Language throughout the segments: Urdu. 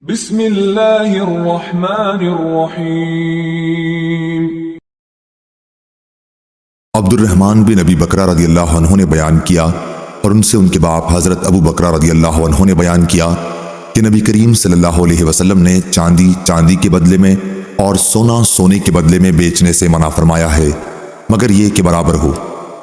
بسم اللہ الرحمن الرحیم۔ عبد الرحمن بن ابی بکرہ رضی اللہ عنہ نے بیان کیا اور ان سے ان کے باپ حضرت ابو بکرہ رضی اللہ عنہ نے بیان کیا کہ نبی کریم صلی اللہ علیہ وسلم نے چاندی چاندی کے بدلے میں اور سونا سونے کے بدلے میں بیچنے سے منع فرمایا ہے، مگر یہ کہ برابر ہو۔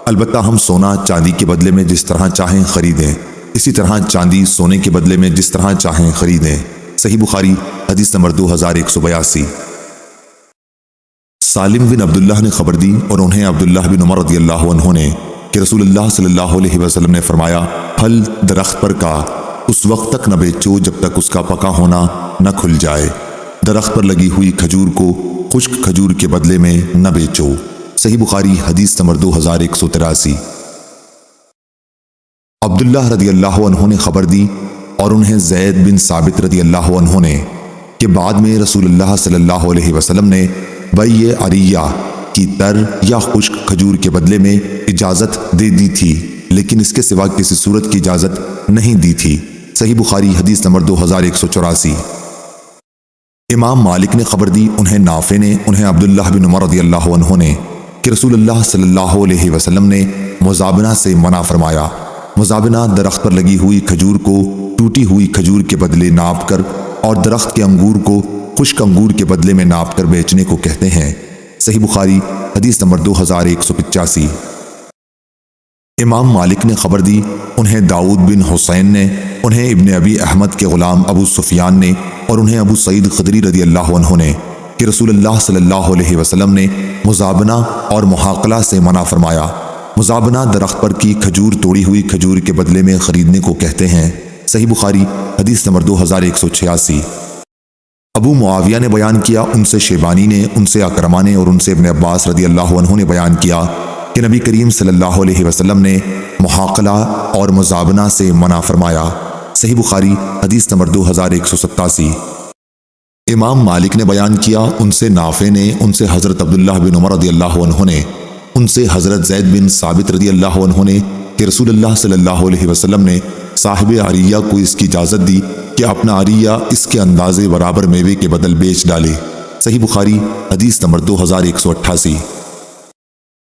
البتہ ہم سونا چاندی کے بدلے میں جس طرح چاہیں خریدیں، اسی طرح چاندی سونے کے بدلے میں جس طرح چاہیں خریدیں۔ صحیح بخاری حدیث نمبر 2182۔ سالم بن عبداللہ نے خبر دی اور انہیں عبداللہ بن عمر رضی اللہ عنہ نے کہ رسول اللہ صلی اللہ علیہ وسلم نے فرمایا، پھل درخت پر کا اس وقت تک نہ بیچو جب تک اس کا پکا ہونا نہ کھل جائے۔ درخت پر لگی ہوئی کھجور کو خشک کھجور کے بدلے میں نہ بیچو۔ صحیح بخاری حدیث نمبر 2183۔ عبداللہ رضی اللہ عنہ نے خبر دی اور انہیں زید بن ثابت رضی اللہ عنہ نے کہ بعد میں رسول اللہ صلی اللہ علیہ وسلم نے بیع عریہ کی تر یا خشک کھجور کے بدلے میں اجازت دے دی تھی، لیکن اس کے سوا کسی صورت کی اجازت نہیں دی تھی۔ صحیح بخاری حدیث نمبر 2184۔ امام مالک نے خبر دی، انہیں نافع نے، انہیں عبداللہ بن عمر رضی اللہ عنہ نے کہ رسول اللہ صلی اللہ علیہ وسلم نے مزابنہ سے منع فرمایا۔ مزابنہ درخت پر لگی ہوئی کھجور کو ٹوٹی ہوئی کھجور کے بدلے ناپ کر اور درخت کے انگور کو خشک انگور کے بدلے میں ناپ کر بیچنے کو کہتے ہیں۔ صحیح بخاری حدیث نمبر 2185۔ امام مالک نے خبر دی، انہیں داؤد بن حسین نے، انہیں ابن ابی احمد کے غلام ابو سفیان نے اور انہیں ابو سعید خدری رضی اللہ عنہ نے کہ رسول اللہ صلی اللہ علیہ وسلم نے مزابنہ اور محاقلہ سے منع فرمایا۔ مزابنہ درخت پر کی کھجور توڑی ہوئی کھجور کے بدلے میں خریدنے کو کہتے ہیں۔ صحیح بخاری حدیث نمبر 2186۔ ابو معاویہ نے بیان کیا، ان سے شیبانی نے، ان سے اکرمہ نے اور ان سے ابن عباس رضی اللہ عنہ نے بیان کیا کہ نبی کریم صلی اللہ علیہ وسلم نے محاقلہ اور مزابنہ سے منع فرمایا۔ صحیح بخاری حدیث نمبر 2187۔ امام مالک نے بیان کیا، ان سے نافع نے، ان سے حضرت عبداللہ بن عمر رضی اللہ عنہ نے، ان سے حضرت زید بن ثابت رضی اللہ عنہ نے کہ رسول اللہ صلی اللہ علیہ وسلم نے صاحب عریہ کو اس کی اجازت دی کہ اپنا عریہ اس کے اندازے برابر میوے کے بدل بیچ ڈالے۔ صحیح بخاری حدیث نمبر 2188۔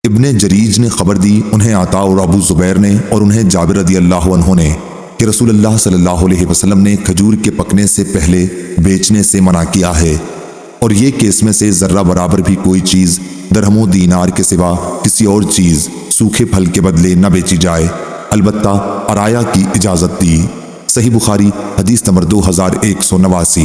ابن جریج نے خبر دی، انہیں عطا اور ابو زبیر نے اور انہیں جابر رضی اللہ عنہ نے کہ رسول اللہ صلی اللہ علیہ وسلم نے کھجور کے پکنے سے پہلے بیچنے سے منع کیا ہے، اور یہ کہ اس میں سے ذرہ برابر بھی کوئی چیز درہم و دینار کے سوا کسی اور چیز سوکھے پھل کے بدلے نہ بیچی جائے، البتہ عرایا کی اجازت دی۔ صحیح بخاری حدیث نمبر 2189۔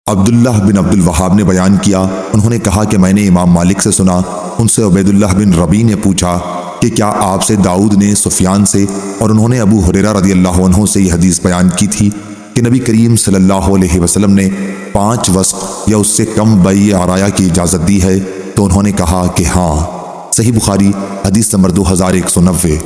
عبداللہ بن عبد الوہاب نے بیان کیا، انہوں نے کہا کہ میں نے امام مالک سے سنا، ان سے عبید اللہ بن ربیع نے پوچھا کہ کیا آپ سے داؤد نے سفیان سے اور انہوں نے ابو ہریرہ رضی اللہ عنہ سے یہ حدیث بیان کی تھی کہ نبی کریم صلی اللہ علیہ وسلم نے 5 وسق یا اس سے کم بیع عرایا کی اجازت دی ہے؟ تو انہوں نے کہا کہ ہاں۔ صحیح بخاری حدیث نمبر 2190۔